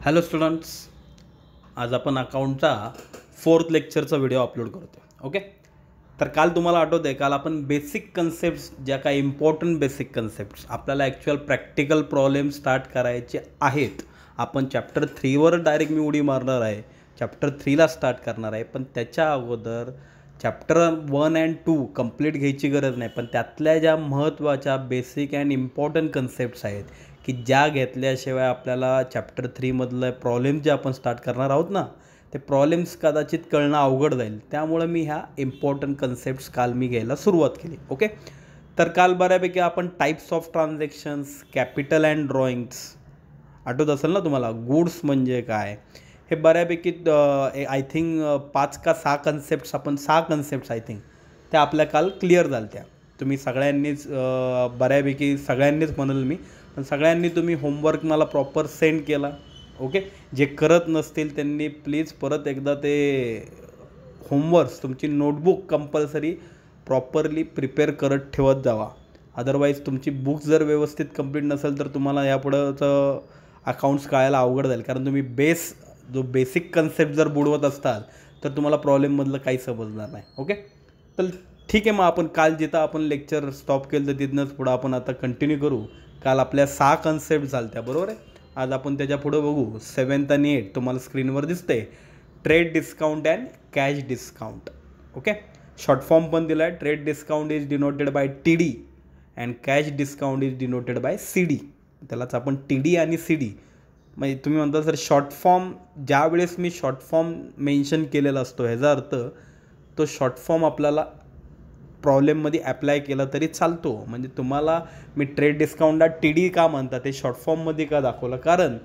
Hello students, आज आपण अकाउंटचा 4th लेक्चरचा व्हिडिओ अपलोड करतो. ओके, तर काल तुम्हाला आठवतं आहे, काल आपण बेसिक कन्सेप्ट्स, ज्या काही इम्पॉर्टंट बेसिक कन्सेप्ट्स आपल्याला ॲक्च्युअल प्रॅक्टिकल प्रॉब्लेम स्टार्ट करायचे आहेत. आपण चॅप्टर 3वर डायरेक्ट मी उडी मारणार आहे, चॅप्टर 3ला स्टार्ट करणार आहे. पण त्याच्या अगोदर चॅप्टर 1 and 2 कंप्लीट घ्यायची गरज नाही, पण त्यातल्या ज्या महत्त्वाच्या बेसिक अँड इम्पॉर्टंट कन्सेप्ट्स आहेत की ज्या घेतल्याशिवाय आपल्याला चॅप्टर 3मधलं प्रॉब्लेम जे आपण स्टार्ट करणार आहोत ना, ते प्रॉब्लेम्स कदाचित कळणं अवघड जाईल. त्यामुळं मी ह्या इम्पॉर्टंट कन्सेप्ट्स काल मी घ्यायला सुरुवात केली. ओके, तर काल बऱ्यापैकी आपण types of transactions, capital and drawings आठवत असेल ना तुम्हाला, गुड्स म्हणजे काय, हे बऱ्यापैकी आय थिंक 5 का 6 कन्सेप्ट्स, आपण 6 कन्सेप्ट्स आय थिंक त्या आपल्या काल क्लिअर झाल्या. त्या तुम्ही सगळ्यांनीच बऱ्यापैकी सगळ्यांनीच म्हणाल मी, पण सगळ्यांनी तुम्ही होमवर्क मला प्रॉपर सेंड केला. ओके, जे करत नसतील त्यांनी प्लीज परत एकदा ते होमवर्क्स, तुमची नोटबुक कंपल्सरी प्रॉपरली प्रिपेअर करत ठेवत जावा. अदरवाईज तुमची बुक जर व्यवस्थित कंप्लीट नसेल तर तुम्हाला यापुढंचं अकाउंट्स कळायला अवघड जाईल. कारण तुम्ही जो बेसिक कन्सेप्ट जर बुडवत असाल तर तुम्हाला प्रॉब्लेममधलं काही समजणार नाही. ओके, तर ठीक आहे, मग आपण काल जिथं आपण लेक्चर स्टॉप केलं तर तिथनंच पुढं आपण आता कंटिन्यू करू. काल आपल्या 6 कन्सेप्ट झाल्या, बरोबर आहे. आज आपण त्याच्या पुढं बघू 7th आणि 8th. तुम्हाला स्क्रीनवर दिसते trade discount and cash discount. Okay, short form पण दिला आहे. Trade discount is denoted by TD and cash discount is denoted by CD. त्यालाच आपण TD आणि CD म्हणजे तुम्ही म्हणता सर शॉर्ट फॉर्म, ज्या वेळेस मी शॉर्ट फॉर्म मेन्शन केलेला असतो ह्याचा अर्थ तो शॉर्ट फॉर्म आपल्याला प्रॉब्लेममध्ये ॲप्लाय केला तरी चालतो. म्हणजे तुम्हाला मी ट्रेड डिस्काउंटला TD का म्हणतात ते शॉर्ट फॉर्ममध्ये का दाखवलं, कारण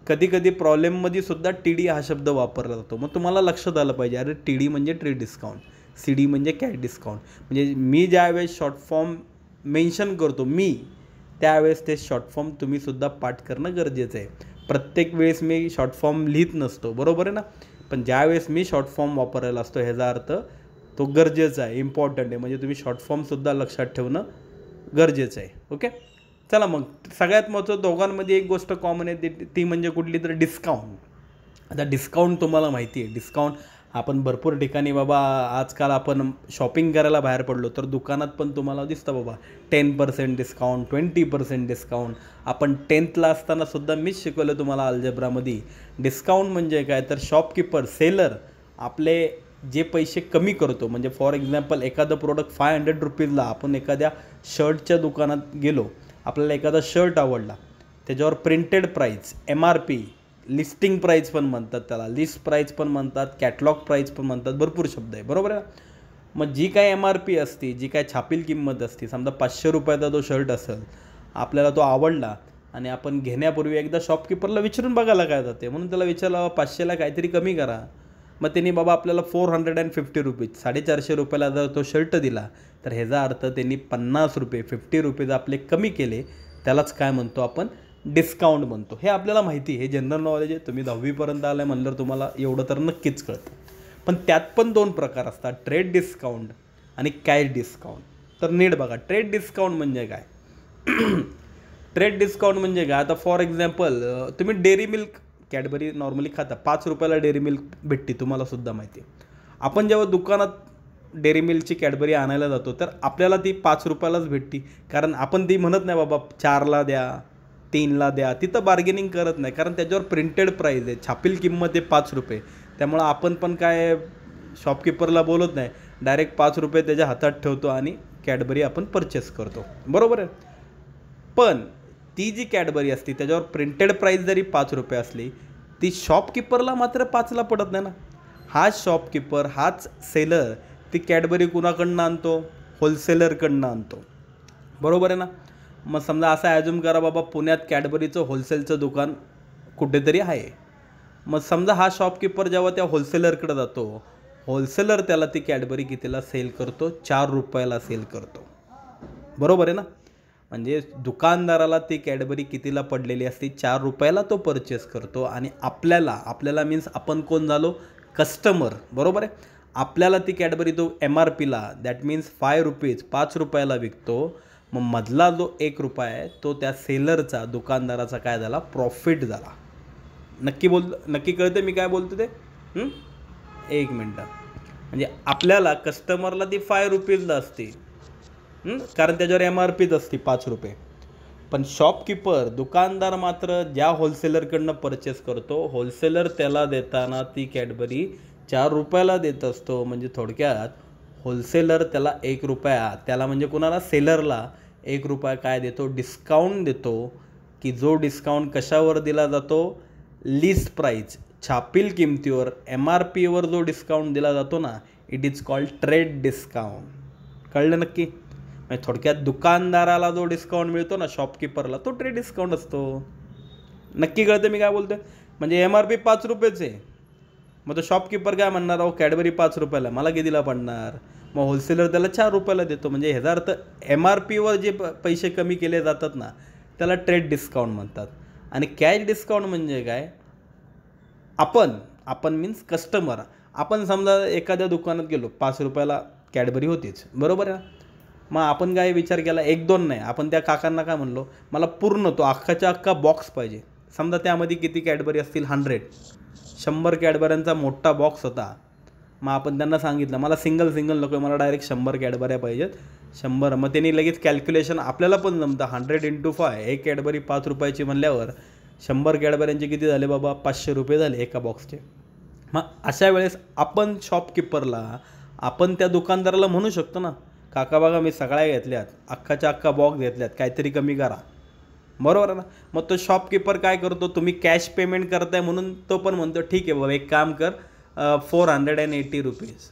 कधीकधी प्रॉब्लेममध्ये सुद्धा TD हा शब्द वापरला जातो. मग तुम्हाला लक्षात आलं पाहिजे, अरे TD म्हणजे ट्रेड डिस्काउंट, CD म्हणजे कॅश डिस्काउंट. म्हणजे मी ज्यावेळेस शॉर्ट फॉर्म मेन्शन करतो त्यावेळेस ते शॉर्ट फॉर्म तुम्हीसुद्धा पाठ करणं गरजेचं आहे. प्रत्येक वेळेस मी शॉर्ट फॉर्म लिहित नसतो, बरोबर आहे ना, पण ज्यावेळेस मी शॉर्ट फॉर्म वापरायला असतो ह्याचा अर्थ तो गरजेचा आहे, इम्पॉर्टंट आहे. म्हणजे तुम्ही शॉर्ट फॉर्मसुद्धा लक्षात ठेवणं गरजेचं आहे. ओके, चला मग सगळ्यात महत्त्वाचं दोघांमध्ये एक गोष्ट कॉमन आहे, ती म्हणजे कुठली तर डिस्काउंट. आता डिस्काउंट तुम्हाला माहिती आहे, डिस्काउंट आपण भरपूर ठिकाणी बाबा आजकाल आपण शॉपिंग करायला बाहेर पडलो तर दुकानात पण तुम्हाला दिसतं बाबा 10% डिस्काउंट, 20% डिस्काउंट. आपण 10thला असतानासुद्धा मीच शिकवलं तुम्हाला अल्जेब्रामध्ये. डिस्काउंट म्हणजे काय, तर शॉपकीपर, सेलर आपले जे पैसे कमी करतो. म्हणजे फॉर एक्झाम्पल एखादं प्रोडक्ट 500 रुपीजला, आपण एखाद्या शर्टच्या दुकानात गेलो, आपल्याला एखादा शर्ट आवडला, त्याच्यावर printed price, MRP, listing price पण म्हणतात त्याला, लिस्ट प्राईस पण म्हणतात, कॅटलॉग प्राईस पण म्हणतात, भरपूर शब्द आहे, बरोबर आहे. मग जी काय MRP असते, जी काय छापील किंमत असते, समजा 500 रुपयाचा तो शर्ट असेल, आपल्याला तो आवडला आणि आपण घेण्यापूर्वी एकदा शॉपकीपरला विचारून बघायला काय जाते, म्हणून त्याला विचारलं 500ला काहीतरी कमी करा. मग त्यांनी बाबा आपल्याला 450 रुपीज, 450 रुपयाला जर तो शर्ट दिला तर ह्याचा अर्थ त्यांनी 50 रुपये, 50 रुपीज आपले कमी केले. त्यालाच काय म्हणतो आपण, डिस्काउंट म्हणतो. हे आपल्याला माहिती आहे, हे जनरल नॉलेज आहे. तुम्ही 10वीपर्यंत आलं आहे म्हणल्यावर तुम्हाला एवढं तर नक्कीच कळतं. पण त्यात पण 2 प्रकार असतात, ट्रेड डिस्काउंट आणि कॅश डिस्काउंट. तर नीट बघा, ट्रेड डिस्काउंट म्हणजे काय. ट्रेड डिस्काउंट म्हणजे काय, आता फॉर एक्झाम्पल तुम्ही डेअरी मिल्क, कॅडबरी नॉर्मली खाता, 5 रुपयाला डेअरी मिल्क भेटते, तुम्हालासुद्धा माहिती आहे. आपण जेव्हा दुकानात डेअरी मिल्कची कॅडबरी आणायला जातो तर आपल्याला ती 5 रुपयालाच भेटते, कारण आपण ती म्हणत नाही बाबा 4ला द्या, 3ला द्या. तिथं बार्गेनिंग करत नाही, कारण त्याच्यावर प्रिंटेड प्राईज आहे, छापील किंमत आहे 5 रुपये. त्यामुळं आपण पण काय शॉपकीपरला बोलत नाही, डायरेक्ट 5 रुपये त्याच्या हातात ठेवतो आणि कॅडबरी आपण परचेस करतो, बरोबर आहे. पण ती जी कॅडबरी असते त्याच्यावर प्रिंटेड प्राईस जरी 5 रुपये असली, ती शॉपकीपरला मात्र 5ला पडत नाही ना. हाच शॉपकीपर, हाच सेलर ती कॅडबरी कुणाकडनं आणतो, होलसेलरकडनं आणतो, बरोबर आहे ना. मग समजा असं ॲज्युम करा बाबा पुण्यात कॅडबरीचं होलसेलचं दुकान कुठेतरी आहे. मग समजा हा शॉपकीपर जेव्हा त्या होलसेलरकडे जातो, होलसेलर त्याला ती कॅडबरी कितीला सेल करतो, 4 रुपयाला सेल करतो, बरोबर आहे ना. म्हणजे दुकानदाराला ती कॅडबरी कितीला पडलेली असते, 4 रुपयाला तो परचेस करतो. आणि आपल्याला मीन्स आपण कोण झालो, कस्टमर, बरोबर आहे. आपल्याला ती कॅडबरी तो MRPला, दॅट मीन्स 5 रुपीज, 5 रुपयाला विकतो. मग मधला जो 1 रुपया आहे तो त्या सेलरचा, दुकानदाराचा काय झाला, प्रॉफिट झाला, नक्की कळतं मी काय बोलतो ते? एक मिनटं. म्हणजे आपल्याला कस्टमरला ती 5 रुपीजला असते, कारण त्याच्यावर MRPच असते 5 रुपये. पण शॉपकीपर दुकानदार मात्र ज्या होलसेलरकडनं परचेस करतो, होलसेलर त्याला देताना ती कॅडबरी 4 रुपयाला देत असतो. म्हणजे थोडक्यात होलसेलर त्याला 1 रुपया, त्याला म्हणजे कोणाला, सेलरला 1 रुपया काय देतो, डिस्काउंट देतो. की जो डिस्काउंट कशावर दिला जातो, लिस्ट प्राईस, छापील किमतीवर, MRPवर जो डिस्काउंट दिला जातो ना, it is called trade discount. कळलं नक्की? म्हणजे थोडक्यात दुकानदाराला जो डिस्काउंट मिळतो ना शॉपकीपरला, तो ट्रेड डिस्काउंट असतो. नक्की कळतं मी काय बोलतो? म्हणजे MRP 5 रुपयेच आहे, मग तो शॉपकीपर काय म्हणणार, अहो कॅडबरी 5 रुपयाला, मला कितीला पडणार? मग होलसेलर त्याला 4 रुपयाला देतो. म्हणजे ह्याचा अर्थ MRPवर जे पैसे कमी केले जातात ना, त्याला ट्रेड डिस्काउंट म्हणतात. आणि कॅश डिस्काउंट म्हणजे काय, आपण मीन्स कस्टमर, आपण समजा एखाद्या दुकानात गेलो, 5 रुपयाला कॅडबरी होतीच, बरोबर आहे. मग आपण काय विचार केला, 1-2 नाही, आपण त्या काकांना काय म्हणलो, मला पूर्ण तो अख्खाच्या अख्खा बॉक्स पाहिजे. समजा त्यामध्ये किती कॅडबरी असतील, 100 कॅडबऱ्यांचा मोठा बॉक्स होता. मग आपण त्यांना सांगितलं, मला सिंगल नको, मला डायरेक्ट 100 कॅडबऱ्या पाहिजेत, 100. मग त्यांनी लगेच कॅल्क्युलेशन, आपल्याला पण जमतं, 100 × 5, एक कॅडबरी 5 रुपयाची म्हणल्यावर 100 कॅडबऱ्यांचे किती झाले बाबा, 500 रुपये झाले एका बॉक्सचे. मग अशा वेळेस आपण शॉपकीपरला, आपण त्या दुकानदाराला म्हणू शकतो ना, काका बघा मी सगळ्या घेतल्यात, अख्खाच्या अख्खा बॉक्स घेतल्यात, काहीतरी कमी करा, बरोबर आहे ना. मग तो शॉपकीपर काय करतो, तुम्ही कॅश पेमेंट करताय म्हणून तो पण म्हणतो, ठीक आहे बाबा एक काम कर, 480 रुपीज,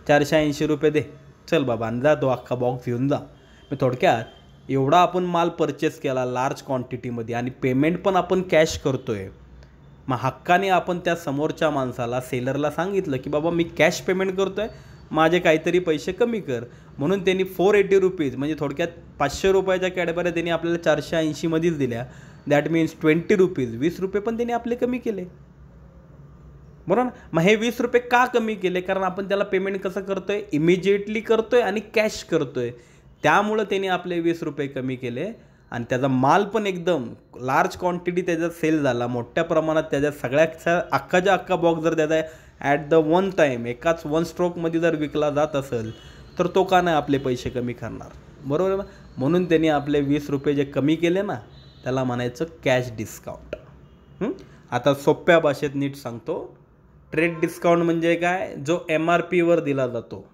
480 रुपये दे, चल बाबा आणि जा तो अख्खा बॉक्स घेऊन जा. मग थोडक्यात एवढा आपण माल परचेस केला लार्ज क्वांटिटीमध्ये आणि पेमेंट पण आपण कॅश करतोय. मग हक्काने आपण त्या समोरच्या माणसाला, सेलरला सांगितलं की बाबा मी कॅश पेमेंट करतोय, माझे काहीतरी पैसे कमी कर. म्हणून त्यांनी 480 रुपीज, म्हणजे थोडक्यात 500 रुपयाच्या कॅडबऱ्या त्यांनी आपल्याला 480मध्येच दिल्या. दॅट मीन्स 20 रुपीज, 20 रुपये पण त्यांनी आपले कमी केले, बरोबर ना. मग हे 20 रुपये का कमी केले, कारण आपण त्याला पेमेंट कसं करतोय, इमिजिएटली करतोय आणि कॅश करतोय, त्यामुळं त्यांनी आपले 20 रुपये कमी केले. आणि त्याचा माल पण एकदम लार्ज क्वांटिटी त्याचा सेल झाला, मोठ्या प्रमाणात त्याच्या सगळ्याच्या अख्खाच्या अख्खा बॉक्स जर त्याचा ॲट द वन टाईम, एकाच वन स्ट्रोकमध्ये जर विकला जात असेल, तर तो का नाही आपले पैसे कमी करणार, बरोबर आहे ना. म्हणून त्यांनी आपले 20 रुपये जे कमी केले ना, त्याला म्हणायचं कॅश डिस्काउंट. आता सोप्या भाषेत नीट सांगतो, ट्रेड डिस्काउंट म्हणजे काय, जो MRPवर दिला जातो.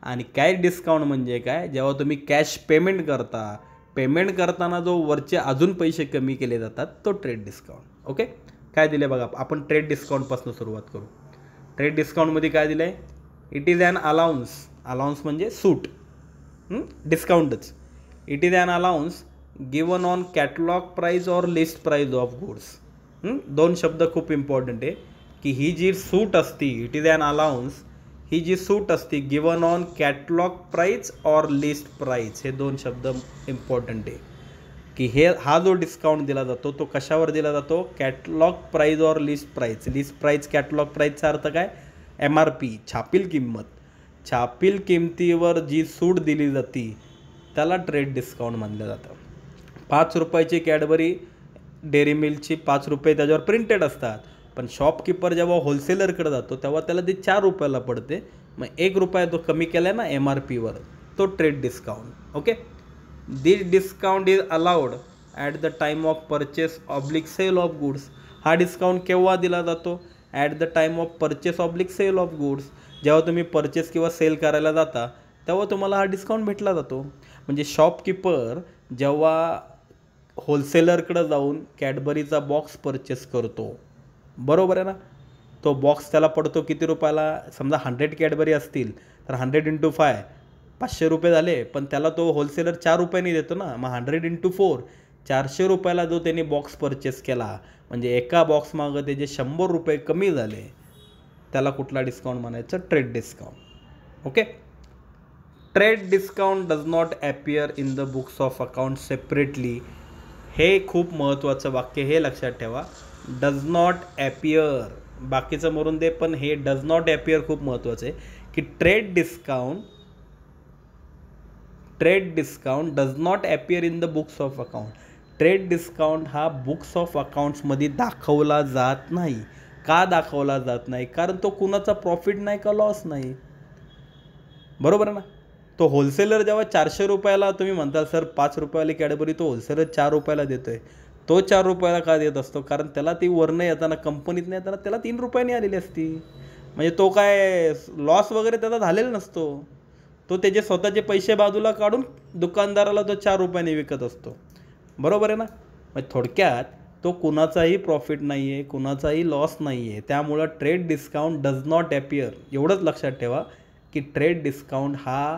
आणि कॅश डिस्काउंट म्हणजे काय, जेव्हा तुम्ही कॅश पेमेंट करता, पेमेंट करताना जो वरचे अजून पैसे कमी केले जातात, तो ट्रेड डिस्काउंट. ओके, काय दिले बघा, आपण ट्रेड डिस्काउंटपासून सुरुवात करू. ट्रेड डिस्काउंटमध्ये काय दिलं आहे, इट इज ॲन अलाउन्स म्हणजे सूट, डिस्काउंटच. It is an allowance given on catalogue price or list price of goods. 2 शब्द खूप इम्पॉर्टंट आहे, की ही जी सूट असती, इट इज ॲन अलाउन्स, ही जी सूट असते given on catalogue price or list price, हे 2 शब्द इम्पॉर्टंट आहे. की हा जो डिस्काउंट दिला जातो तो कशावर दिला जातो, catalogue price or list price. List price, catalogue प्राईजचा अर्थ काय, MRP, छापील किंमत. छापील किमतीवर जी सूट दिली जाते त्याला ट्रेड डिस्काउंट म्हणलं जातं. 5 रुपयाची कॅडबरी डेअरी मिल्कची 5 रुपये त्याच्यावर प्रिंटेड असतात, पण शॉपकीपर जेव्हा होलसेलरकडे जातो तेव्हा त्याला ते 4 रुपयाला पडते. मग 1 रुपया तो कमी केला ना MRPवर, तो trade discount. Okay, this discount is allowed at the time of purchase oblique sale of goods. हा डिस्काउंट केव्हा दिला जातो, at the time of purchase oblique sale of goods. जेव्हा तुम्ही परचेस किंवा सेल करायला जाता तेव्हा तुम्हाला हा डिस्काउंट भेटला जातो. म्हणजे शॉपकीपर जेव्हा होलसेलरकडे जाऊन कॅडबरीचा बॉक्स परचेस करतो, बरोबर आहे ना, तो बॉक्स त्याला पडतो किती रुपयाला, समजा 100 कॅडबरी असतील तर 100 × 5 500 रुपये झाले, पण त्याला तो होलसेलर 4 रुपयांनी देतो ना. मग 100 × 4 400 रुपयाला जो त्यांनी बॉक्स परचेस केला, म्हणजे एका बॉक्स मागं त्याचे 100 रुपये कमी झाले, त्याला कुठला डिस्काउंट म्हणायचं, trade discount. Okay, trade discount does not appear in the books of account separately. हे खूप महत्त्वाचं वाक्य, हे लक्षात ठेवा, डज नॉट ॲपियर. बाकीचं मरून दे, पण हे डज नॉट ॲपियर खूप महत्त्वाचं आहे, की trade discount does not appear in the books of account. Trade discount हा बुक्स ऑफ अकाउंट्समध्ये दाखवला जात नाही. का दाखवला जात नाही? कारण तो कुणाचा प्रॉफिट नाही का लॉस नाही. बरोबर आहे ना. तो होलसेलर जेव्हा 400 रुपयाला तुम्ही म्हणता सर 5 रुपयावाली कॅडबरी तो होलसेलर 4 रुपयाला देतोय, तो 4 रुपयाला का देत असतो? कारण त्याला ती वरनं येताना कंपनीतनं येताना त्याला 3 रुपयांनी आलेली असती. म्हणजे तो काय लॉस वगैरे त्याचा झालेला नसतो. तो त्याचे स्वतःचे पैसे बाजूला काढून दुकानदाराला तो 4 रुपयांनी विकत असतो. बरोबर आहे ना. मग थोडक्यात तो कुणाचाही प्रॉफिट नाही आहे, कुणाचाही लॉस नाही आहे. त्यामुळं trade discount does not appear. एवढंच लक्षात ठेवा की ट्रेड डिस्काउंट हा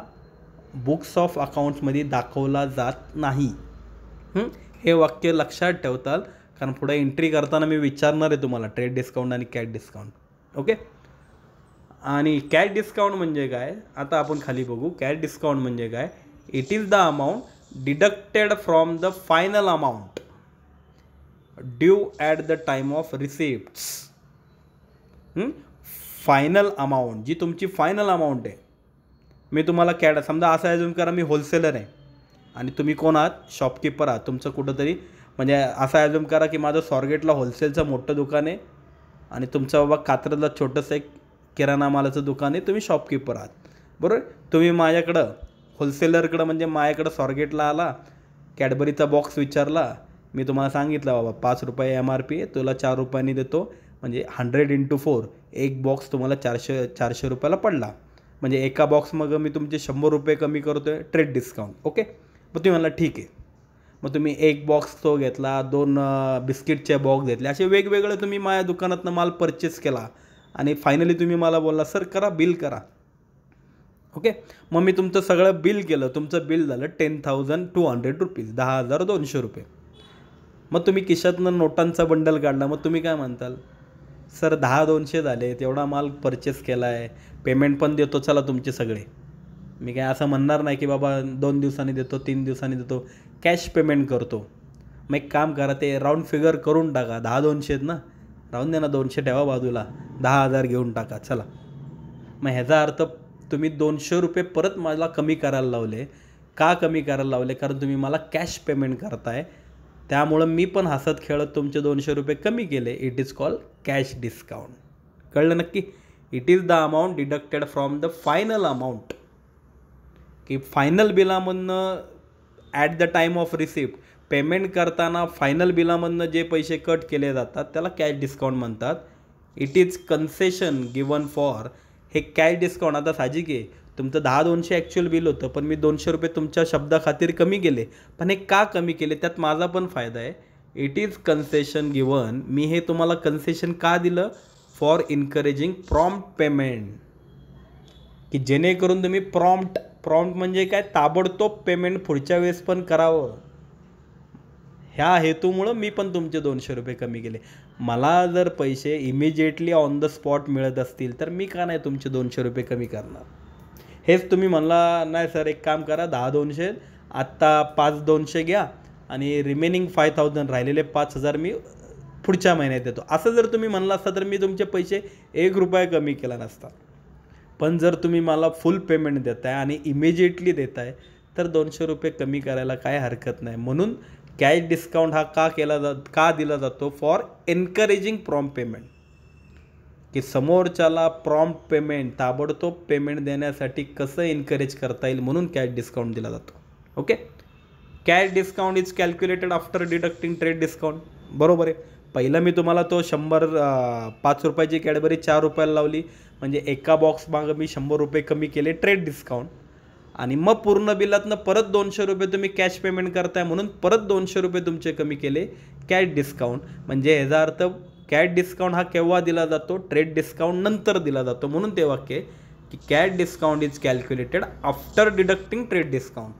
बुक्स ऑफ अकाउंट्समध्ये दाखवला जात नाही. हे वाक्य लक्षात ठेवताल, कारण पुढे एंट्री करताना मी विचारणार आहे तुम्हाला ट्रेड डिस्काउंट आणि कॅश डिस्काउंट. ओके. आणि कॅश डिस्काउंट म्हणजे काय आता आपण खाली बघू. कॅश डिस्काउंट म्हणजे काय? It is the amount deducted from the final amount due at the time of receipts. Final amount जी तुमची फायनल अमाऊंट आहे. मी तुम्हाला समजा असं ॲज्युम करा मी होलसेलर आहे आणि तुम्ही कोण आहात? शॉपकीपर आहात. तुमचं कुठंतरी म्हणजे असं ॲज्युम करा की माझं स्वारगेटला होलसेलचं मोठं दुकान आहे आणि तुमचं बाबा कात्रजला छोटंसं एक किराणा मालाचं दुकान आहे. तुम्ही शॉपकीपर आहात. बरोबर. तुम्ही माझ्याकडं होलसेलरकडं म्हणजे माझ्याकडं स्वारगेटला आला, कॅडबरीचा बॉक्स विचारला, मी तुम्हाला सांगितलं बाबा 5 रुपये MRP आहे, तुला 4 रुपयांनी देतो. म्हणजे 100 × 4 एक बॉक्स तुम्हाला 400 रुपयाला पडला. म्हणजे एका बॉक्स मग मी तुमचे 100 रुपये कमी करतो आहे ट्रेड डिस्काउंट. ओके. मग तुम्ही म्हणला ठीक आहे. मग तुम्ही एक बॉक्स तो घेतला, 2 बिस्किटचे बॉक्स घेतले, असे वेगवेगळे तुम्ही माझ्या दुकानातनं माल परचेस केला आणि फायनली तुम्ही मला बोलला सर करा बिल करा. ओके. मग मी तुमचं सगळं बिल केलं. तुमचं बिल झालं 10,200 रुपीज, 10,200 रुपये. मग तुम्ही खिशातनं नोटांचा बंडल काढला. मग तुम्ही काय म्हणताल? सर 10,200 झाले, तेवढा माल परचेस केला आहे, पेमेंट पण देतो चला तुमचे सगळे. मी काय असं म्हणणार नाही की बाबा 2 दिवसांनी देतो, 3 दिवसांनी देतो, कॅश पेमेंट करतो. मग एक काम करा, ते राऊंड फिगर करून टाका. 10,200 आहेत ना, राहून दे ना, 200 ठेवा बाजूला, 10,000 घेऊन टाका चला. मग ह्याचा अर्थ तुम्ही 200 रुपये परत मला कमी करायला लावले. का कमी करायला लावले? कारण तुम्ही मला कॅश पेमेंट करताय. त्यामुळं मी पण हसत खेळत तुमचे 200 रुपये कमी केले. It is called cash discount. कळलं नक्की? It is the amount deducted from the final amount. की फायनल बिलामधनं at the time of receipt payment करताना फायनल बिलामधनं जे पैसे कट केले जातात त्याला कॅश डिस्काउंट म्हणतात. It is concession given for. हे कॅश डिस्काउंट आता साहजिक आहे, तुमचं 10,200 ॲक्च्युअल बिल होतं, पण मी 200 रुपये तुमच्या शब्दाखातीर कमी केले. पण हे का कमी केले त्यात माझा पण फायदा आहे. It is concession given. मी हे तुम्हाला कन्सेशन का दिलं? For encouraging prompt payment. की जेणेकरून तुम्ही प्रॉम्प्ट म्हणजे काय? ताबडतोब पेमेंट पुढच्या वेळेस पण करावं. ह्या हेतूमुळं मी पण तुमचे 200 रुपये कमी केले. मला जर पैसे इमिजिएटली ऑन द स्पॉट मिळत असतील तर मी का नाही तुमचे 200 रुपये कमी करणार? हेच तुम्ही म्हणला नाही सर एक काम करा, 10,200 आत्ता 5,200 घ्या आणि रिमेनिंग 5,000 राहिलेले 5,000 मी पुढच्या महिन्यात देतो. असं जर तुम्ही म्हणलं असता तर मी तुमचे पैसे 1 रुपया कमी केला नसता. पण जर तुम्ही मला फुल पेमेंट देताय आणि इमिजिएटली देताय तर 200 रुपये कमी करायला काय हरकत नाही. म्हणून कॅश डिस्काउंट हा का दिला जातो? For encouraging prompt payment. की समोरच्याला प्रॉम्प्ट पेमेंट ताबडतोब पेमेंट देण्यासाठी कसं एनकरेज करता येईल म्हणून कॅश डिस्काउंट दिला जातो. Okay. Cash discount is calculated after deducting trade discount. बरोबर आहे. पहिलं मी तुम्हाला तो 5 रुपयाची कॅडबरी 4 रुपयाला लावली, म्हणजे एका बॉक्स मागं मी 100 रुपये कमी केले ट्रेड डिस्काउंट. आणि मग पूर्ण बिलातनं परत 200 रुपये तुम्ही कॅश पेमेंट करताय म्हणून परत 200 रुपये तुमचे कमी केले कॅश डिस्काउंट. म्हणजे ह्याचा अर्थ कॅश डिस्काउंट हा केव्हा दिला जातो? ट्रेड डिस्काउंट नंतर दिला जातो. म्हणून ते वाक्य की cash discount is calculated after deducting trade discount.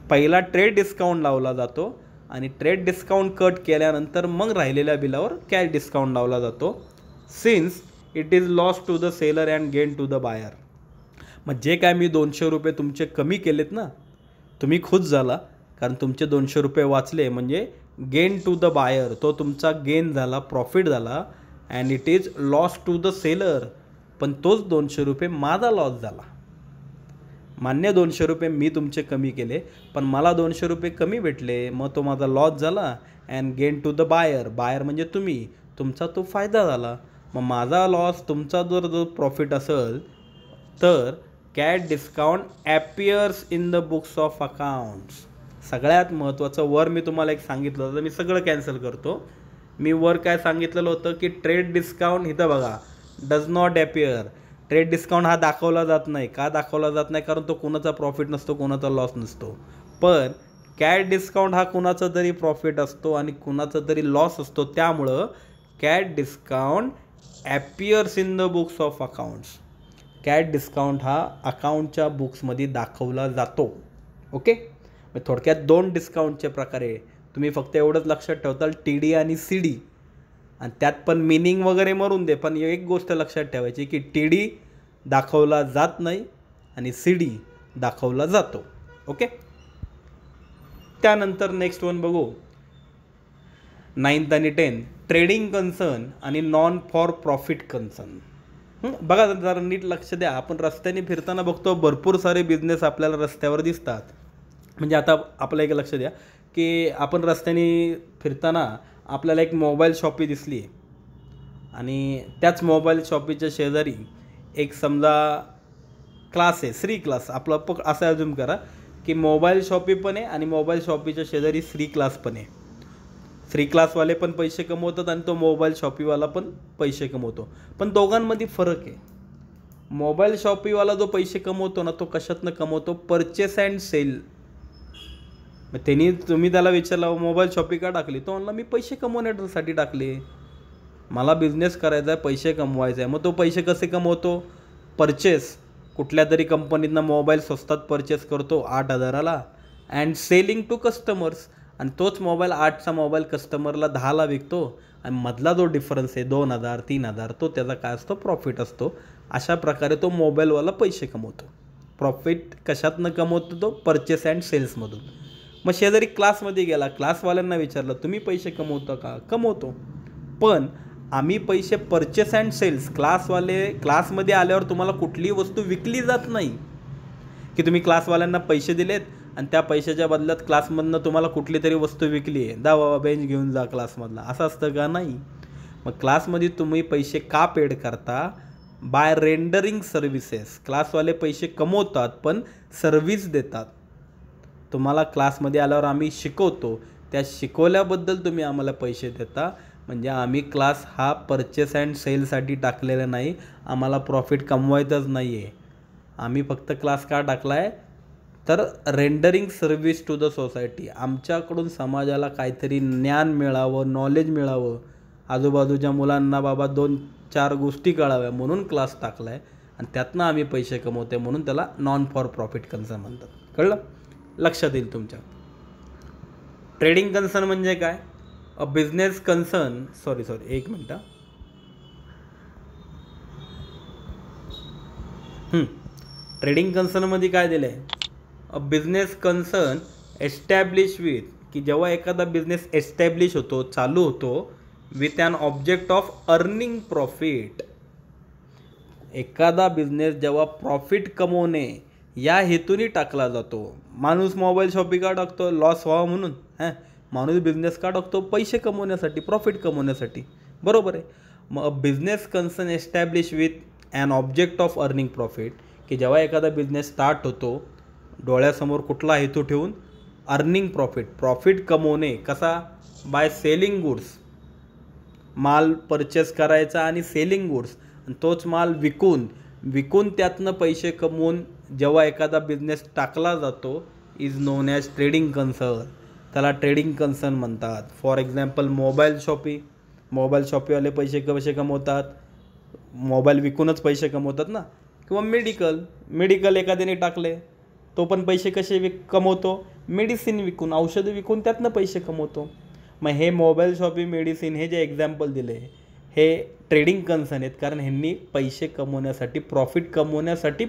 पहिला ट्रेड डिस्काउंट लावला जातो आणि ट्रेड डिस्काउंट कट केल्यानंतर मग राहिलेल्या बिलावर कॅश डिस्काउंट लावला जातो. Since it is loss to the seller and gain to the buyer. मग जे काय मी 200 रुपये तुमचे कमी केलेत ना, तुम्ही खुश झाला कारण तुमचे 200 रुपये वाचले. म्हणजे गेन टू द बायर, तो तुमचा गेन झाला, प्रॉफिट झाला. And it is loss to the seller, पण तोच 200 रुपये माझा लॉस झाला. मान्य 200 रुपये मी तुमचे कमी केले, पण मला 200 रुपये कमी भेटले, मग तो माझा लॉस झाला. And gain to the buyer, buyer म्हणजे तुम्ही, तुमचा तो फायदा झाला. मग माझा लॉस, तुमचा जो प्रॉफिट असेल, तर cash discount appears in the books of accounts. सगळ्यात महत्त्वाचं, वर मी तुम्हाला एक सांगितलं होतं, मी सगळं कॅन्सल करतो. मी वर काय सांगितलेलं होतं की ट्रेड डिस्काउंट, इथं बघा, does not appear. Trade discount हा दाखवला जात नाही. का दाखवला जात नाही? कारण तो कोणाचा प्रॉफिट नसतो, कोणाचा लॉस नसतो. पण कॅट डिस्काउंट हा कुणाचा तरी प्रॉफिट असतो आणि कुणाचा तरी लॉस असतो. त्यामुळं cash discount appears in the books of accounts. Cash discount हा अकाउंटच्या बुक्समध्ये दाखवला जातो. ओके, मग थोडक्यात 2 डिस्काउंटचे प्रकार आहे. तुम्ही फक्त एवढंच लक्षात ठेवताल, TD आणि CD, आणि त्यात पण मिनिंग वगैरे मरून दे. पण एक गोष्ट लक्षात ठेवायची की TD दाखवला जात नाही आणि CD दाखवला जातो. ओके, त्यानंतर नेक्स्ट वन बघू, 9th आणि 10th, ट्रेडिंग कन्सर्न आणि नॉन फॉर प्रॉफिट कन्सर्न. बघा जरा नीट लक्ष द्या. आपण रस्त्याने फिरताना बघतो भरपूर सारे बिझनेस आपल्याला रस्त्यावर दिसतात. म्हणजे आता आपलं एक लक्ष द्या की आपण रस्त्याने फिरताना आपल्याला एक मोबाईल शॉपी दिसली आहे आणि त्याच मोबाईल शॉपीच्या शेजारी एक समजा क्लास आहे, श्री क्लास. आपलं असं अज्यूम करा की मोबाईल शॉपी पण आहे आणि मोबाईल शॉपीच्या शेजारी श्री क्लास पण आहे. श्री क्लासवाले पण पैसे कमवतात आणि तो मोबाईल शॉपीवाला पण पैसे कमवतो. पण दोघांमध्ये फरक आहे. मोबाईल शॉपीवाला जो पैसे कमवतो ना, तो कशातनं कमवतो? Purchase and sale. मग तुम्ही त्याला विचारलं मोबाईल शॉपी का टाकली, तो म्हणला मी पैसे कमवण्यासाठी टाकले, मला बिझनेस करायचा आहे, पैसे कमवायचे आहे. मग तो पैसे कसे कमवतो? परचेस, कुठल्या तरी कंपनीतनं मोबाईल स्वस्तात परचेस करतो 8,000ला, अँड सेलिंग टू कस्टमर्स, आणि तोच मोबाईल 8चा मोबाईल कस्टमरला 10ला विकतो, आणि मधला जो डिफरन्स आहे 2,000 3,000, तो त्याचा काय असतो? प्रॉफिट असतो. अशा प्रकारे तो मोबाईलवाला पैसे कमवतो. प्रॉफिट कशातनं कमवतो? तो परचेस अँड सेल्समधून. मग शेजारी क्लासमध्ये गेला, क्लासवाल्यांना विचारलं तुम्ही पैसे कमवता का? कमवतो, पण आम्ही पैसे परचेस अँड सेल्स, क्लासमध्ये आल्यावर तुम्हाला कुठलीही वस्तू विकली जात नाही की तुम्ही क्लासवाल्यांना पैसे दिलेत आणि त्या पैशाच्या बदल्यात क्लासमधनं तुम्हाला कुठली तरी वस्तू विकली आहे, दा बाबा बेंच घेऊन जा क्लासमधला, असं असतं का? नाही. मग क्लासमध्ये तुम्ही पैसे का पेड करता? Bye rendering services. क्लासवाले पैसे कमवतात पण सर्व्हिस देतात. तुम्हाला क्लासमध्ये आल्यावर आम्ही शिकवतो, त्या शिकवल्याबद्दल तुम्ही आम्हाला पैसे देता. म्हणजे आम्ही क्लास हा परचेस अँड सेलसाठी टाकलेला नाही, आम्हाला प्रॉफिट कमवायचंच नाही आहे. आम्ही फक्त क्लास का टाकला आहे? तर rendering service to the society. आमच्याकडून समाजाला काहीतरी ज्ञान मिळावं, नॉलेज मिळावं, आजूबाजूच्या मुलांना बाबा 2-4 गोष्टी कळाव्या म्हणून क्लास टाकला आहे, आणि त्यातनं आम्ही पैसे कमवते, म्हणून त्याला नॉन फॉर प्रॉफिट कन्सर्न म्हणतात. कळलं? लक्षात येईल तुमच्या. ट्रेडिंग कन्सर्न म्हणजे काय? अ बिझनेस कन्सर्न, सॉरी एक मिनटं, ट्रेडिंग कन्सर्नमध्ये काय दिलं आहे? A business concern establish with, की जेव्हा एखादा बिझनेस एस्टॅब्लिश होतो, चालू होतो, with an object of earning profit. एखादा बिझनेस जेव्हा प्रॉफिट कमवणे या हेतूने टाकला जातो. माणूस मोबाईल शॉपी का टाकतो? लॉस व्हावा म्हणून. माणूस बिझनेस का टाकतो? पैसे कमवण्यासाठी, प्रॉफिट कमवण्यासाठी. बरोबर आहे. मग business concern establish with an object of earning profit, की जेव्हा एखादा बिझनेस स्टार्ट होतो, डोळ्यासमोर कुठला हेतू ठेवून? अर्निंग प्रॉफिट, प्रॉफिट कमवणे. कसा? By selling goods. माल परचेस करायचा आणि सेलिंग गुड्स, आणि तोच माल विकून त्यातनं पैसे कमवून जेव्हा एखादा बिझनेस टाकला जातो, is non as trading concern. त्याला ट्रेडिंग कन्सर्न म्हणतात. फॉर एक्झाम्पल मोबाईल शॉपीवाले पैसे कसे कमवतात? मोबाईल विकूनच पैसे कमवतात ना. किंवा मेडिकल एखाद्याने टाकले, तो पण पैसे कसे कमवतो? मेडिसिन विकून, औषधं विकून त्यातनं पैसे कमवतो. मग हे मोबाईल शॉपी, मेडिसिन, हे जे एक्झाम्पल दिले, हे ट्रेडिंग कन्सर्न आहेत, कारण ह्यांनी पैसे कमवण्यासाठी, प्रॉफिट कमवण्यासाठी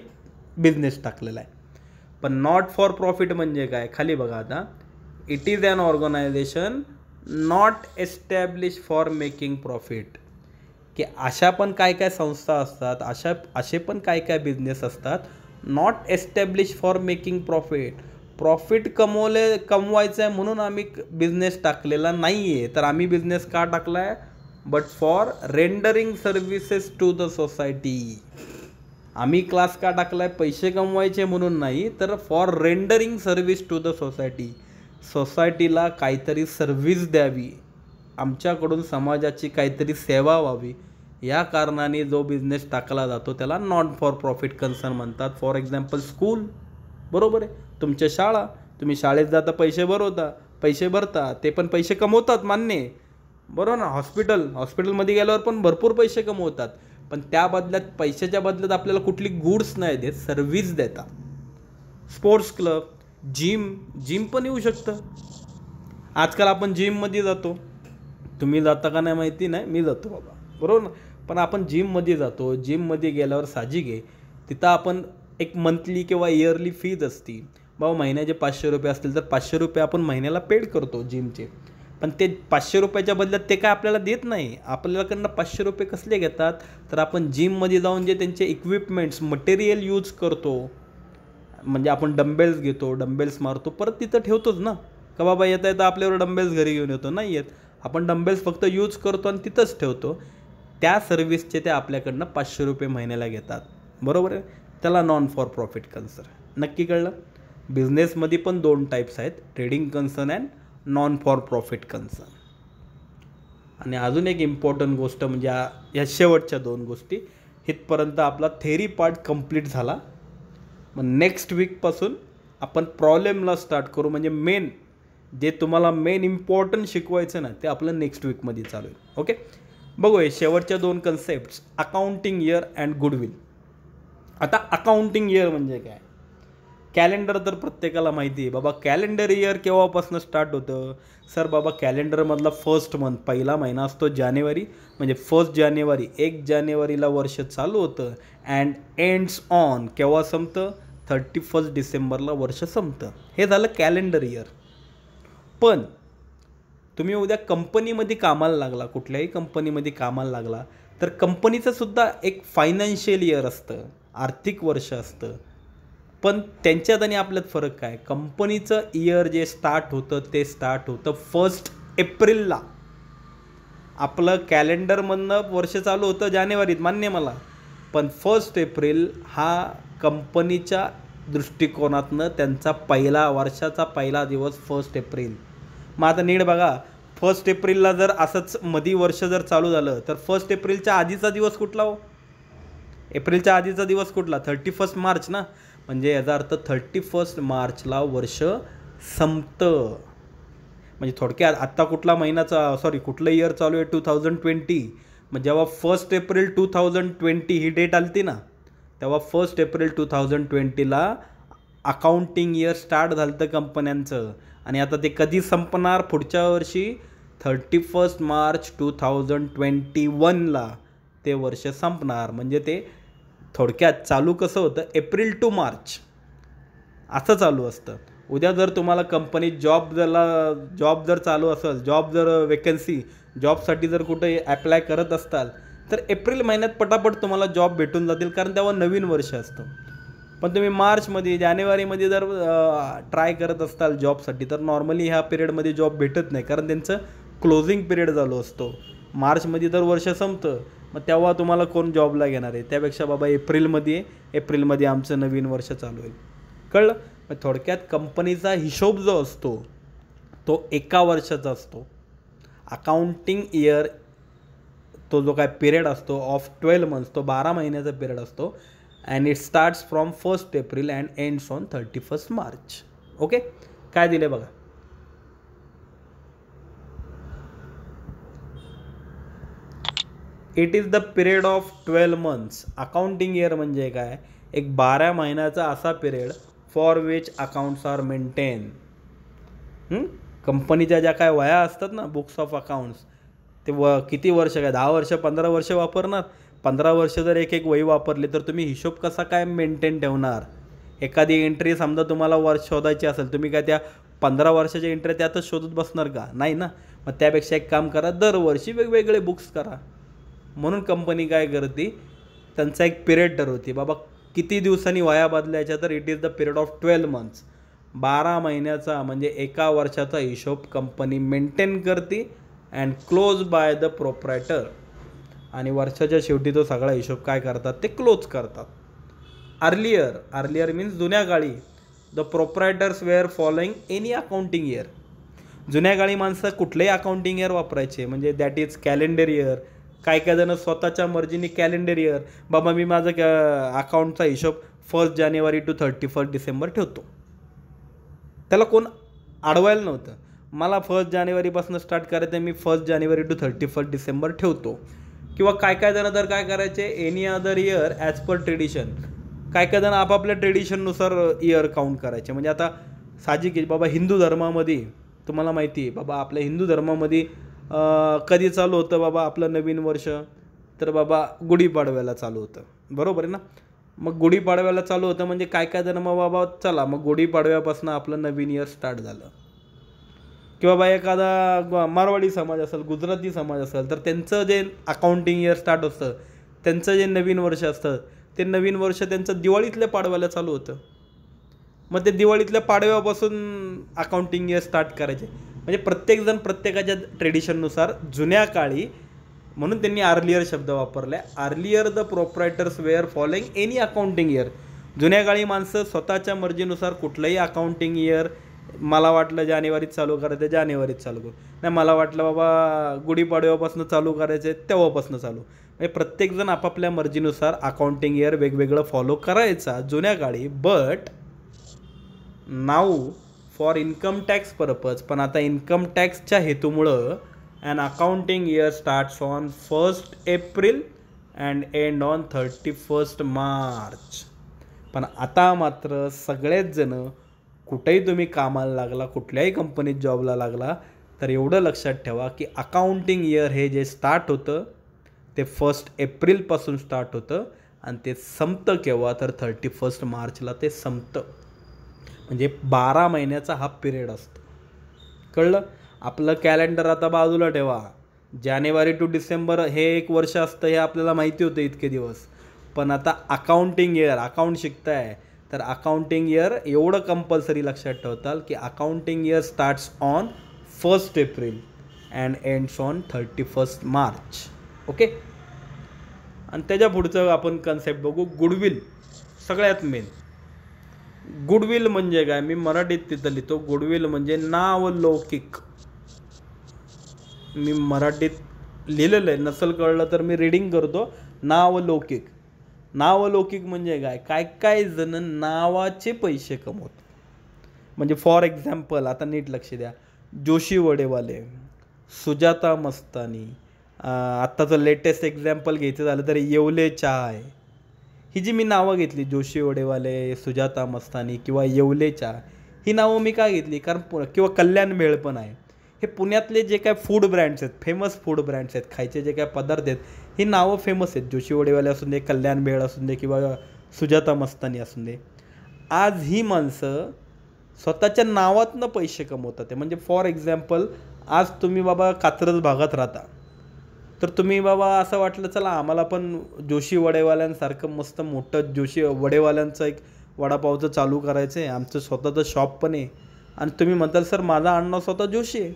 बिझनेस टाकलेला आहे. पण नॉट फॉर प्रॉफिट म्हणजे काय? खाली बघा आता, it is an organisation not establish for making profit. की अशा पण काय काय संस्था असतात, असे पण काय काय बिझनेस असतात not establish for making profit. Profit कमवायचं आहे म्हणून आम्ही बिझनेस टाकलेला नाही आहे. तर आम्ही बिझनेस का टाकला आहे? But for rendering services to the society. आम्ही क्लास का टाकला आहे? पैसे कमवायचे म्हणून नाही, तर for rendering service to the society. सोसायटीला काहीतरी सर्व्हिस द्यावी, आमच्याकडून समाजाची काहीतरी सेवा व्हावी, या कारणाने जो बिझनेस टाकला जातो त्याला नॉन फॉर प्रॉफिट कन्सर्न म्हणतात. फॉर एक्झाम्पल स्कूल, बरोबर आहे, तुमच्या शाळा, तुम्ही शाळेत जाता, पैसे भरता, ते पण पैसे कमवतात, मान्य आहे, बरोबर ना. हॉस्पिटलमध्ये गेल्यावर पण भरपूर पैसे कमवतात, पण त्या बदल्यात, पैशाच्या बदल्यात आपल्याला कुठली गुड्स नाही देत, सर्व्हिस देतात. स्पोर्ट्स क्लब, जिम पण येऊ शकतं. आजकाल आपण जिममध्ये जातो, तुम्ही जाता का नाही माहिती नाही, मी जातो बाबा, बरोबर ना. पण आपण जिममध्ये जातो, जिममध्ये गेल्यावर साहजिक आहे, तिथं आपण एक मंथली किंवा इयरली फीज असती. बाबा महिन्याचे 500 रुपये असतील तर 500 रुपये आपण महिन्याला पेड करतो जिमचे. पण ते 500 रुपयाच्या बदल्यात ते काय आपल्याला देत नाही. आपल्याकडनं 500 रुपये कसले घेतात? तर आपण जिममध्ये जाऊन जे त्यांचे इक्विपमेंट्स, मटेरियल यूज करतो, म्हणजे आपण डंबेल्स घेतो, डंबेल्स मारतो, परत तिथं ठेवतोच ना. का बाबा येता येता आपल्यावर डंबेल्स घरी घेऊन येतो? नाही येत. आपण डंबेल्स फक्त यूज करतो आणि तिथंच ठेवतो. त्या सर्व्हिसचे ते आपल्याकडनं 500 रुपये महिन्याला घेतात, बरोबर आहे. त्याला नॉन फॉर प्रॉफिट कन्सर्न. नक्की कळलं? बिझनेसमध्ये पण 2 टाईप्स आहेत, trading concern and non for profit concern. आणि अजून एक इम्पॉर्टंट गोष्ट म्हणजे या शेवटच्या 2 गोष्टी, इथपर्यंत आपला थेरी पार्ट कंप्लीट झाला. मग नेक्स्ट वीकपासून आपण प्रॉब्लेमला स्टार्ट करू. म्हणजे जे तुम्हाला मेन इम्पॉर्टंट शिकवायचं ना, ते आपलं नेक्स्ट वीकमध्ये चालू आहे. ओके, बघूया शेवटच्या 2 concepts, accounting year and goodwill. आता अकाउंटिंग इयर म्हणजे काय? कॅलेंडर तर प्रत्येकाला माहिती आहे बाबा. कॅलेंडर इयर केव्हापासून स्टार्ट होतं? सर बाबा, कॅलेंडरमधला फर्स्ट मंथ, पहिला महिना असतो जानेवारी, म्हणजे 1 जानेवारी, 1 जानेवारीला वर्ष चालू होतं अँड एंड्स ऑन, केव्हा संपतं? 31 डिसेंबरला वर्ष संपतं. हे झालं कॅलेंडर इयर. पण तुम्ही उद्या कंपनीमध्ये कामाला लागला, कुठल्याही कंपनीमध्ये कामाला लागला, तर कंपनीचं सुद्धा एक फायनान्शियल इयर असतं, आर्थिक वर्ष असतं. पण त्यांच्यात आणि आपल्यात फरक काय? कंपनीचं इयर जे स्टार्ट होतं ते स्टार्ट होतं 1 एप्रिलला. आपलं कॅलेंडरमधनं वर्ष चालू होतं जानेवारीत, मान्य मला, पण 1 एप्रिल हा कंपनीच्या दृष्टिकोनातनं त्यांचा वर्षाचा पहिला दिवस 1 एप्रिल. मग आता नीट बघा, 1 एप्रिलला जर असंच मधी वर्ष जर चालू झालं तर 1 एप्रिलच्या आधीचा दिवस कुठला हो? एप्रिलच्या आधीचा दिवस कुठला? 31 मार्च ना. म्हणजे याचा अर्थ 31 मार्चला वर्ष संपतं. म्हणजे थोडक्यात आत्ता कुठला कुठलं इयर चालू आहे? 2020. मग जेव्हा 1 एप्रिल 2020 ही डेट आली ना, तेव्हा 1 एप्रिल 2020ला अकाउंटिंग इयर स्टार्ट झालं होतं कंपन्यांचं. आणि आता ते कधी संपणार? पुढच्या वर्षी 31 मार्च 2021ला ते वर्ष संपणार. म्हणजे ते थोडक्यात चालू कसं होतं? एप्रिल टू मार्च असं चालू असतं. उद्या जर तुम्हाला कंपनीत जॉब जर चालू असेल, वेकन्सी, जॉबसाठी जर कुठे ॲप्लाय करत असताल, तर एप्रिल महिन्यात पटापट तुम्हाला जॉब भेटून जातील, कारण तेव्हा नवीन वर्ष असतं. पण तुम्ही मार्चमध्ये, जानेवारीमध्ये जर ट्राय करत असताल जॉबसाठी, तर नॉर्मली ह्या पिरियडमध्ये जॉब भेटत नाही, कारण त्यांचं क्लोजिंग पिरियड चालू असतो. मार्चमध्ये तर वर्ष संपतं, मग तेव्हा तुम्हाला कोण जॉबला घेणार आहे? त्यापेक्षा बाबा एप्रिलमध्ये आमचं नवीन वर्ष चालू होईल. कळलं? मग थोडक्यात कंपनीचा हिशोब जो असतो तो 1 वर्षाचा असतो. अकाउंटिंग इयर तो जो काय पिरियड असतो ऑफ 12 मंथ्स, तो 12 महिन्याचा पिरियड असतो. And it starts from 1 April and ends on 31 March. Okay, काय दिले बघा. It is the period of 12 months. Accounting year म्हणजे काय? एक 12 महिन्याचा असा period for which accounts are maintain. कंपनीच्या ज्या काय वह्या असतात ना, बुक्स ऑफ अकाउंट्स, ते किती वर्ष, काय 10 वर्ष 15 वर्ष वापरणार? 15 वर्ष जर एक वही वापरली तर तुम्ही हिशोब कसा काय मेंटेन ठेवणार? एखादी एंट्री समजा तुम्हाला वर्ष शोधायची असेल, तुम्ही काय त्या 15 वर्षाच्या एंट्री त्यातच शोधत बसणार का? नाही ना. मग त्यापेक्षा एक काम करा, दरवर्षी वेगवेगळे बुक्स करा. म्हणून कंपनी काय करते, त्यांचा एक पिरियड ठरवते, बाबा किती दिवसांनी वह्या बदलायच्या, तर it is the period of 12 months. 12 महिन्याचा म्हणजे एका वर्षाचा हिशोब कंपनी मेंटेन करते and close by the proprietor. आणि वर्षाच्या शेवटी तो सगळा हिशोब काय करतात, ते क्लोज करतात. अर्लियर मीन्स जुन्या काळी the proprietors were following any accounting year. जुन्या काळी माणसं कुठलेही अकाउंटिंग इयर वापरायचे, म्हणजे दॅट इज कॅलेंडर इयर. काय जण स्वतःच्या मर्जीने कॅलेंडर इयर, बाबा मी माझं अकाउंटचा हिशोब 1 जानेवारी टू 31 डिसेंबर ठेवतो. त्याला कोण अडवायला नव्हतं. मला 1 जानेवारीपासून स्टार्ट करायचं, मी 1 जानेवारी टू 31 डिसेंबर ठेवतो. किंवा काय जण तर काय करायचे, any other year as per tradition. काय जण आपापल्या ट्रेडिशननुसार इयर काउंट करायचे. म्हणजे आता साहजिक आहे बाबा, हिंदू धर्मामध्ये तुम्हाला माहिती आहे बाबा, आपल्या हिंदू धर्मामध्ये कधी चालू होतं बाबा आपलं नवीन वर्ष, तर बाबा गुढीपाडव्याला चालू होतं, बरोबर आहे ना. मग गुढीपाडव्याला चालू होतं म्हणजे काय जण मग बाबा चला मग गुढीपाडव्यापासून आपलं नवीन इयर स्टार्ट झालं. किंवा बा एखादा मारवाडी समाज असेल, गुजराती समाज असेल, तर त्यांचं जे अकाउंटिंग इयर स्टार्ट असतं, त्यांचं जे नवीन वर्ष असतं, ते नवीन वर्ष त्यांचं दिवाळीतल्या पाडव्याला चालू होतं. मग ते दिवाळीतल्या पाडव्यापासून अकाउंटिंग इयर स्टार्ट करायचे. म्हणजे प्रत्येकजण प्रत्येकाच्या ट्रेडिशननुसार जुन्या काळी, म्हणून त्यांनी अर्लियर शब्द वापरला. Earlier the proprietors were following any accounting year. जुन्या काळी माणसं स्वतःच्या मर्जीनुसार कुठलंही अकाउंटिंग इयर, मला वाटलं जानेवारीत चालू करायचं जानेवारीत चालू करू, नाही मला वाटलं बाबा गुढीपाडव्यापासून चालू करायचं तेव्हापासून चालू. म्हणजे प्रत्येकजण आपापल्या मर्जीनुसार अकाउंटिंग इयर वेगवेगळं फॉलो करायचा जुन्या काळी. But now for income tax purpose, पण आता इन्कम टॅक्सच्या हेतूमुळं and accounting year starts on 1 April and end on 31 March. पण आता मात्र सगळेच जण, कुठेही तुम्ही कामाला लागला, कुठल्याही कंपनीत जॉबला लागला, तर एवढं लक्षात ठेवा की अकाउंटिंग इयर हे जे स्टार्ट होतं ते 1 एप्रिलपासून स्टार्ट होतं आणि ते संपतं केव्हा, तर 31 मार्चला ते संपतं. म्हणजे 12 महिन्याचा हा पिरियड असतो. कळलं. आपलं कॅलेंडर आता बाजूला ठेवा, जानेवारी टू डिसेंबर हे एक वर्ष असतं, हे आपल्याला माहिती होतं इतके दिवस. पण आता अकाउंटिंग इयर, अकाउंट शिकताय, तर अकाउंटिंग इयर एवढं कंपल्सरी लक्षात ठेवताल की accounting year starts on 1 April and ends on 31 March. Okay. आणि त्याच्या पुढचं आपण कन्सेप्ट बघू, गुडविल. सगळ्यात मेन गुडविल म्हणजे काय, मी मराठीत तिथं लिहितो. गुडविल म्हणजे नावलौकिक. मी मराठीत लिहिलेलं आहे, नसल कळलं तर मी रीडिंग करतो. नावलौकिक. नावलौकिक म्हणजे काय, काय जण नावाचे पैसे कमवतात. म्हणजे फॉर एक्झाम्पल, आता नीट लक्ष द्या, जोशी वडेवाले, सुजाता मस्तानी, आत्ताचं लेटेस्ट एक्झाम्पल घ्यायचं झालं तर येवले चहा आहे. ही जी मी नावं घेतली, जोशी वडेवाले, सुजाता मस्तानी किंवा येवले चहा, ही नावं मी का घेतली, कारण किंवा कल्याण भेळ पण आहे, हे पुण्यातले जे काय फूड ब्रँड्स आहेत, फेमस फूड ब्रँड्स आहेत, खायचे जे काय पदार्थ आहेत, ही नावं फेमस आहेत. जोशी वडेवाले असून दे, कल्याण भेळ असून दे किंवा सुजाता मस्तानी असून दे. आज ही माणसं स्वतःच्या नावातनं पैसे कमवतात. म्हणजे फॉर एक्झाम्पल, आज तुम्ही बाबा कात्रज भागात राहता, तर तुम्ही बाबा असं वाटलं चला आम्हाला पण जोशी वडेवाल्यांसारखं मस्त मोठं जोशी वडेवाल्यांचं एक वडापावचं चालू करायचं आहे, आमचं स्वतःचं शॉप पण आहे. आणि तुम्ही म्हणताल सर माझा आडनाव स्वतः जोशी आहे,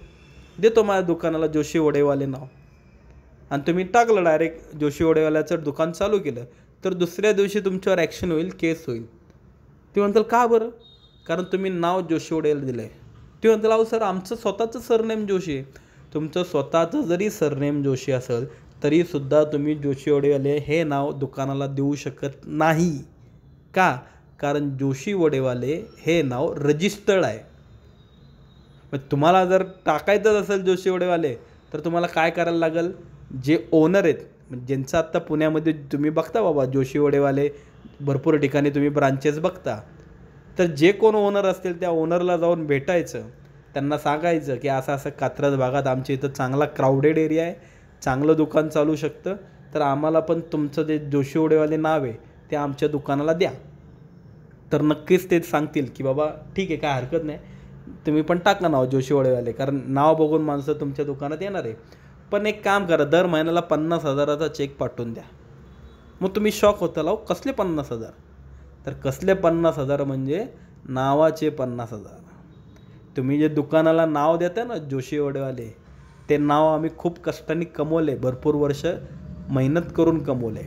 देतो माझ्या दुकानाला जोशी वडेवाले नाव. आणि तुम्ही टाकलं डायरेक्ट जोशी वडेवाल्याचं दुकान चालू केलं, तर दुसऱ्या दिवशी तुमच्यावर ॲक्शन होईल, केस होईल. ते म्हणताल का बरं, कारण तुम्ही नाव जोशी वडेवाले दिलं आहे. ते म्हणताल अहो सर आमचं स्वतःचं सरनेम जोशी आहे. तुमचं स्वतःचं जरी सरनेम जोशी असेल तरीसुद्धा तुम्ही जोशी वडेवाले हे नाव दुकानाला देऊ शकत नाही. का, कारण जोशी वडेवाले हे नाव रजिस्टर्ड आहे. मग तुम्हाला जर टाकायचंच असेल जोशी वडेवाले, तर तुम्हाला काय करायला लागेल, जे ओनर आहेत, म्हणजे ज्यांचं आत्ता पुण्यामध्ये तुम्ही बघता बाबा जोशी वडेवाले भरपूर ठिकाणी तुम्ही ब्रांचेस बघता, तर जे कोण ओनर असतील त्या ओनरला जाऊन भेटायचं, त्यांना सांगायचं की असं असं कात्रज भागात आमच्या इथं चांगला क्राऊडेड एरिया आहे, चांगलं दुकान चालू शकतं, तर आम्हाला पण तुमचं जे जोशी वडेवाले नाव आहे ते आमच्या दुकानाला द्या. तर नक्कीच ते सांगतील की बाबा ठीक आहे, काय हरकत नाही, तुम्ही पण टाका नाव जोशी वडेवाले, कारण नाव बघून माणसं तुमच्या दुकानात येणार आहे. पण एक काम करा, दर महिन्याला 50,000चा चेक पाठवून द्या. मग तुम्ही शॉक होता, लाव कसले 50,000, तर कसले 50,000 म्हणजे नावाचे 50,000. तुम्ही जे दुकानाला नाव देता ना जोशी वडेवाले, ते नाव आम्ही खूप कष्टाने कमवले, भरपूर वर्ष मेहनत करून कमवले.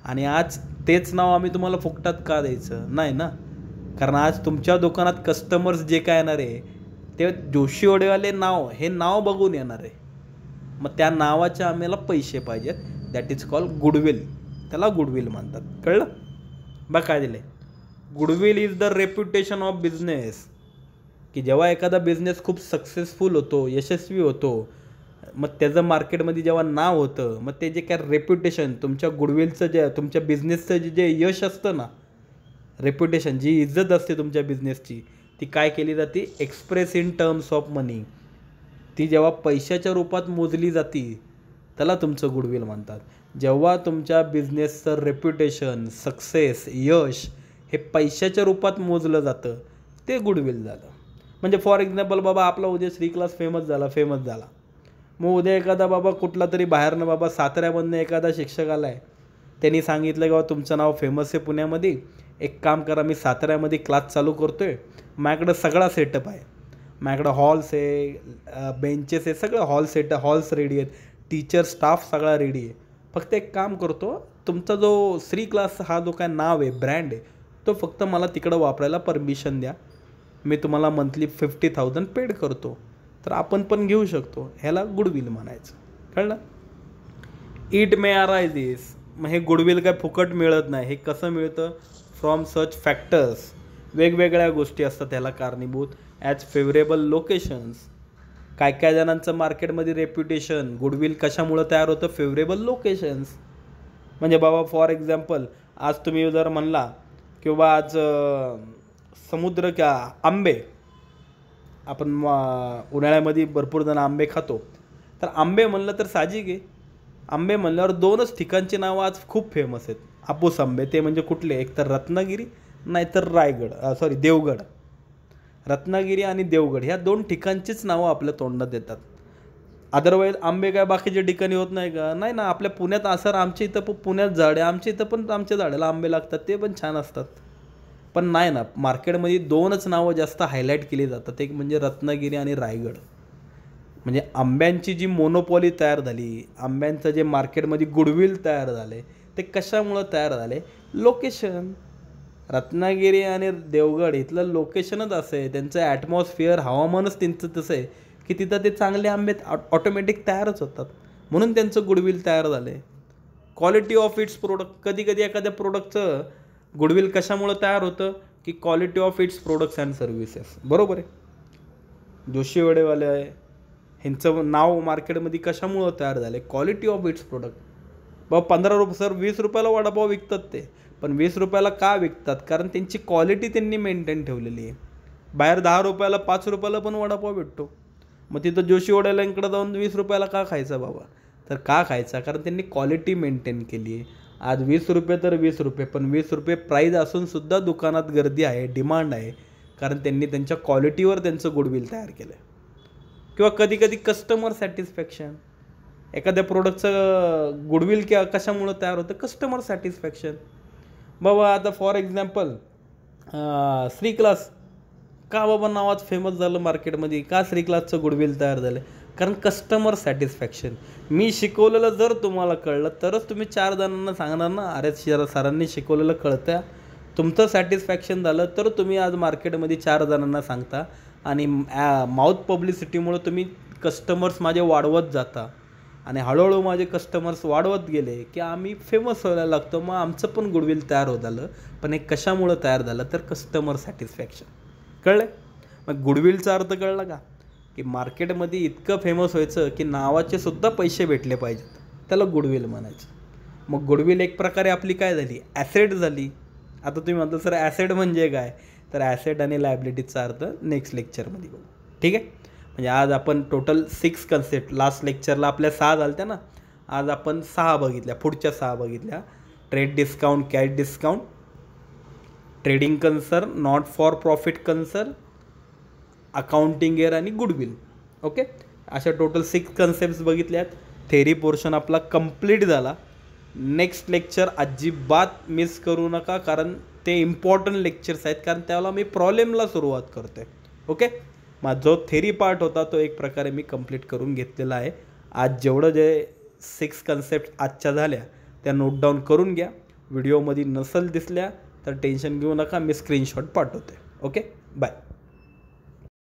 आणि आज तेच नाव आम्ही तुम्हाला फुकटात का द्यायचं? नाही ना. कारण आज तुमच्या दुकानात कस्टमर्स जे काय येणार आहे ते जोशी वडेवाले नाव, हे नाव बघून येणार आहे. मग त्या नावाचे आम्हाला पैसे पाहिजेत. That is called goodwill. त्याला गुडविल म्हणतात. कळलं? बघ काय दिले, goodwill is the reputation of business. की जेव्हा एखादा बिझनेस खूप सक्सेसफुल होतो, यशस्वी होतो, मग त्याचं मार्केटमध्ये जेव्हा नाव होतं, मग ते जे काय रेप्युटेशन, तुमच्या गुडविलचं जे, तुमच्या बिझनेसचं जे यश असतं ना, रेप्युटेशन, जी इज्जत असते तुमच्या बिझनेसची, ती काय केली जाते? एक्सप्रेस इन टर्म्स ऑफ मनी. ती जेव्हा पैशाच्या रूपात मोजली जाते त्याला तुमचं गुडविल म्हणतात. जेव्हा तुमच्या बिझनेसचं रेप्युटेशन, सक्सेस, यश हे पैशाच्या रूपात मोजलं जातं ते गुडविल झालं. म्हणजे फॉर एक्झाम्पल, बाबा आपला उद्या श्री क्लास फेमस झाला, मग उद्या एखादा बाबा कुठला तरी बाहेरनं बाबा साताऱ्यामधनं एखादा शिक्षक आला आहे, त्यांनी सांगितलं की बाबा तुमचं नाव फेमस आहे पुण्यामध्ये, एक काम करा, मी साताऱ्यामध्ये क्लास चालू करतो आहे, माझ्याकडं सगळा सेटअप आहे, माझ्याकडं हॉल्स आहे, बेंचेस आहे, सगळं हॉल्स रेडी आहेत, टीचर स्टाफ सगळा रेडी आहे, फक्त एक काम करतो, तुमचा जो श्री क्लास हा जो काय नाव आहे, ब्रँड आहे, तो फक्त मला तिकडं वापरायला परमिशन द्या, मी तुम्हाला मंथली 50,000 पेड करतो. तर आपण पण घेऊ शकतो. ह्याला गुडविल म्हणायचं. कळलं? It may arises. मग हे गुडविल काय फुकट मिळत नाही. हे कसं मिळतं? From such factors. वेगवेगळ्या गोष्टी असतात त्याला कारणीभूत. As favourable locations. काय जणांचं मार्केटमध्ये रेप्युटेशन, गुडविल कशामुळं तयार होतं? Favourable locations. म्हणजे बाबा फॉर एक्झाम्पल, आज तुम्ही जर म्हणला की बाबा आज समुद्र आंबे, आपण उन्हाळ्यामध्ये भरपूर जण आंबे खातो, तर आंबे म्हणलं तर साहजिक आहे. आंबे म्हणल्यावर 2च ठिकाणची नावं आज खूप फेमस आहेत हापूस आंबे. ते म्हणजे कुठले? एक तर रत्नागिरी, नाहीतर देवगड. रत्नागिरी आणि देवगड ह्या 2 ठिकाणचीच नावं आपल्या तोंडात येतात. अदरवाईज आंबे काय बाकीच्या ठिकाणी होत नाही का? नाही ना. आपल्या पुण्यात असं, आमच्या इथं पण पुण्यात झाड आहे, आमच्या इथं पण आमच्या झाडाला आंबे लागतात, ते पण छान असतात. पण नाही ना, मार्केटमध्ये 2च नावं जास्त हायलाईट केली जातात. एक म्हणजे रत्नागिरी आणि रायगड. म्हणजे आंब्यांची जी मोनोपॉली तयार झाली, आंब्यांचं जे मार्केटमध्ये गुडविल तयार झाले, ते कशामुळं तयार झाले? लोकेशन. रत्नागिरी आणि देवगड इथलं लोकेशनच असं आहे, त्यांचं ॲटमॉस्फिअर, हवामानच त्यांचं तसं आहे की तिथं ते चांगले आंबे ऑटोमॅटिक तयारच होतात, म्हणून त्यांचं गुडविल तयार झालं आहे. Quality of its product. कधी एखाद्या प्रोडक्टचं गुडविल कशामुळं तयार होतं? की quality of its products and services. बरोबर आहे. जोशी वडेवाले आहे, ह्यांचं नाव मार्केटमध्ये कशामुळं तयार झालं? Quality of its product. बाबा 15 रुपये सर 20 रुपयाला वडापाव विकतात ते, पण 20 रुपयाला का विकतात? कारण त्यांची क्वालिटी त्यांनी मेंटेन ठेवलेली आहे. बाहेर 10 रुपयाला 5 रुपयाला पण वडापाव भेटतो, मग तिथं जोशी वडेवाल्यांकडे जाऊन 20 रुपयाला का खायचा बाबा? तर का खायचा? कारण त्यांनी क्वालिटी मेंटेन केली आहे. आज 20 रुपये तर 20 रुपये, पण 20 रुपये प्राईज असूनसुद्धा दुकानात गर्दी आहे, डिमांड आहे, कारण त्यांनी त्यांच्या क्वालिटीवर त्यांचं गुडविल तयार केलं आहे. किंवा कधी कस्टमर सॅटिस्फॅक्शन. एखाद्या प्रोडक्टचं गुडविल कशामुळं तयार होतं? Customer satisfaction. बाबा आता फॉर एक्झाम्पल श्री क्लास का बाबा नावात फेमस झालं मार्केटमध्ये? का श्री क्लासचं गुडविल तयार झालं? कारण कस्टमर सॅटिस्फॅक्शन. मी शिकवलेलं जर तुम्हाला कळलं तरच तुम्ही 4 जणांना सांगणार ना, अरे सरांनी शिकवलेलं कळतं. तुमचं सॅटिस्फॅक्शन झालं तर तुम्ही आज मार्केटमध्ये 4 जणांना सांगता, आणि माउथ पब्लिसिटीमुळं तुम्ही कस्टमर्स माझे वाढवत जाता, आणि हळूहळू माझे कस्टमर्स वाढवत गेले की आम्ही फेमस व्हायला लागतो. मग आमचं पण गुडविल तयार होत झालं. पण हे कशामुळं तयार झालं? तर कस्टमर सॅटिस्फॅक्शन. कळलं? मग गुडविलचा अर्थ कळला का? की मार्केटमध्ये इतकं फेमस व्हायचं की नावाचे सुद्धा पैसे भेटले पाहिजेत, त्याला गुडविल म्हणायचं. मग गुडविल एक प्रकारे आपली काय झाली? ॲसेट झाली. आता तुम्ही म्हणता सर ॲसेट म्हणजे काय? तर ॲसेट आणि लायबिलिटीचा अर्थ नेक्स्ट लेक्चरमध्ये बघू. ठीक आहे? म्हणजे आज आपण टोटल 6 कन्सेप्ट, लास्ट लेक्चरला आपल्या 6 झाल्या ना, आज आपण 6 बघितल्या, पुढच्या 6 बघितल्या. Trade discount, cash discount, trading concern, not for profit concern, accounting air आणि गुडविल. ओके, अशा टोटल 6 कन्सेप्ट्स बघितल्यात. थेरी पोर्शन आपला कंप्लीट झाला. नेक्स्ट लेक्चर अजिबात मिस करू नका, कारण ते इम्पॉर्टंट लेक्चर्स आहेत, कारण त्याला मी प्रॉब्लेमला सुरुवात करतो आहे. ओके, माझा जो थेरी पार्ट होता तो एक प्रकारे मी कंप्लीट करून घेतलेला आहे. आज जेवढं जे 6 कन्सेप्ट आजच्या झाल्या त्या नोट डाऊन करून घ्या. व्हिडिओमध्ये नसल दिसल्या तर टेन्शन घेऊ नका, मी स्क्रीनशॉट पाठवते. Okay, bye.